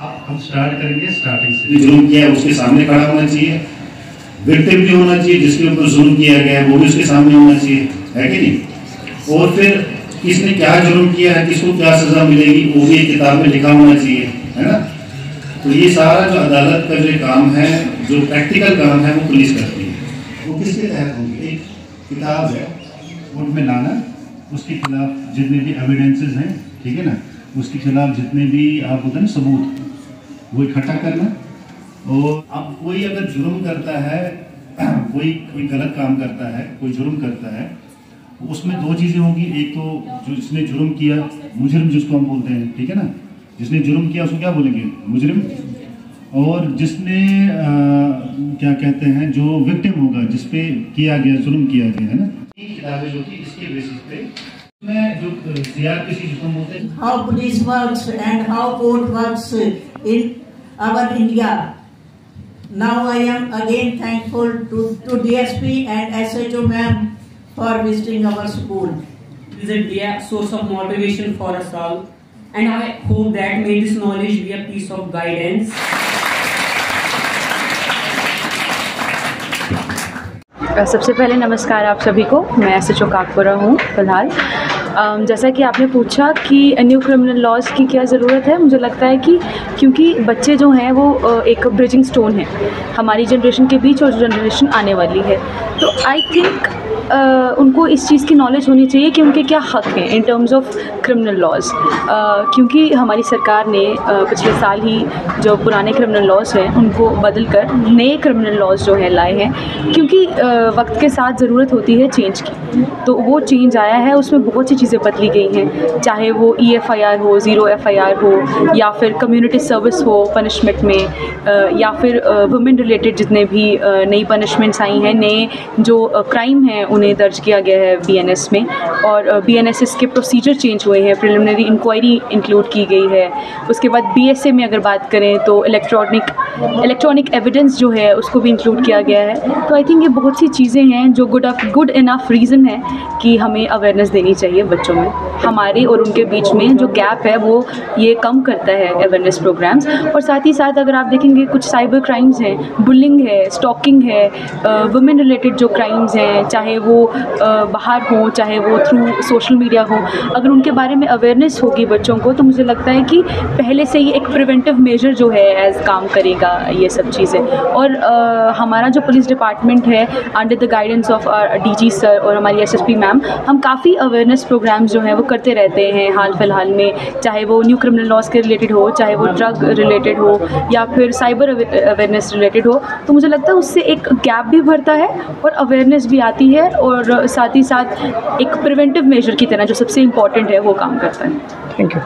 अब हम स्टार्ट करेंगे स्टार्टिंग से। जुल्म किया है उसके सामने खड़ा होना चाहिए, विक्टिम भी होना चाहिए, जिसके ऊपर जुल्म किया गया है वो भी उसके सामने होना चाहिए, है कि नहीं। और फिर किसने क्या जुल्म किया है, किसको क्या सजा मिलेगी, वो भी एक किताब में लिखा होना चाहिए, है ना। तो ये सारा जो अदालत का जो काम है, जो प्रैक्टिकल काम है, वो पुलिस करती है। वो किसके तहत होगी? एक किताब है, कोर्ट में लाना, उसके खिलाफ जितने भी एविडेंसेस हैं, ठीक है ना, उसके खिलाफ जितने भी आप होते हैं ना सबूत, वो इकट्ठा करना। और अब कोई अगर जुर्म करता है, कोई गलत काम करता है, कोई जुर्म करता है, उसमें दो चीज़ें होंगी। एक तो जो जिसने जुर्म किया, मुजरिम जिसको हम बोलते हैं, ठीक है ना, जिसने जुर्म किया उसको क्या बोलेंगे? मुजरिम। और जिसने क्या कहते हैं, जो विक्टिम होगा, जिसपे किया गया, जुर्म किया गया, है ना। ये किताबें जो थी इसके बेसिस पे में जो CRPC जिसको हम बोलते हैं, how police works and how court works in our India. Now I am again thankful to DSP and SHO ma'am for visiting our school. This will be a source of motivation for us all, and I hope that may this knowledge be a piece of guidance. सबसे पहले नमस्कार आप सभी को। मैं SHO काकपुरा हूँ फ़िलहाल। जैसा कि आपने पूछा कि न्यू क्रिमिनल लॉज की क्या ज़रूरत है, मुझे लगता है कि क्योंकि बच्चे जो हैं वो एक ब्रिजिंग स्टोन है हमारी जनरेशन के बीच और जो जनरेशन आने वाली है, तो आई थिंक उनको इस चीज़ की नॉलेज होनी चाहिए कि उनके क्या हक़ हैं in terms of criminal laws. क्योंकि हमारी सरकार ने पिछले साल ही जो पुराने क्रिमिनल लॉज हैं उनको बदल कर नए क्रिमिनल लॉज जो हैं लाए हैं, क्योंकि वक्त के साथ ज़रूरत होती है चेंज की। तो वो चेंज आया है, उसमें बहुत सी चीज़ें बदली गई हैं, चाहे वो EFIR हो, ज़ीरो FIR हो, या फिर कम्युनिटी सर्विस हो पनिशमेंट में, या फिर वुमेन रिलेटेड जितने भी नई पनिशमेंट्स आई हैं, नए जो क्राइम हैं उन्हें दर्ज किया गया है BNS में। और BNSS के प्रोसीजर चेंज हुए हैं, प्रिलिमिनरी इंक्वायरी इंक्लूड की गई है। उसके बाद BSA में अगर बात करें तो इलेक्ट्रॉनिक एविडेंस जो है उसको भी इंक्लूड किया गया है। तो आई थिंक ये बहुत सी चीज़ें हैं जो गुड इनफ रीज़न है कि हमें अवेयरनेस देनी चाहिए बच्चों में। हमारे और उनके बीच में जो गैप है वो ये कम करता है अवेयरनेस प्रोग्राम्स। और साथ ही साथ अगर आप देखेंगे कुछ साइबर क्राइम्स हैं, बुलिंग है, स्टॉकिंग है, वुमेन रिलेटेड जो क्राइम्स हैं, चाहे वो बाहर हो, चाहे वो थ्रू सोशल मीडिया हो, अगर उनके बारे में अवेयरनेस होगी बच्चों को, तो मुझे लगता है कि पहले से ही एक प्रिवेंटिव मेजर जो है एज काम करेगा ये सब चीज़ें। और हमारा जो पुलिस डिपार्टमेंट है under the guidance of DG sir और हमारी SSP मैम, हम काफ़ी अवेयरनेस प्रोग्राम्स जो हैं वो करते रहते हैं हाल फिलहाल में, चाहे वो न्यू क्रिमिनल लॉज के रिलेटेड हो, चाहे वो ड्रग रिलेटेड हो, या फिर साइबर अवेयरनेस रिलेटेड हो। तो मुझे लगता है उससे एक गैप भी भरता है और अवेयरनेस भी आती है, और साथ ही साथ एक प्रिवेंटिव मेजर की तरह जो सबसे इम्पॉर्टेंट है वो काम करता है। Thank you.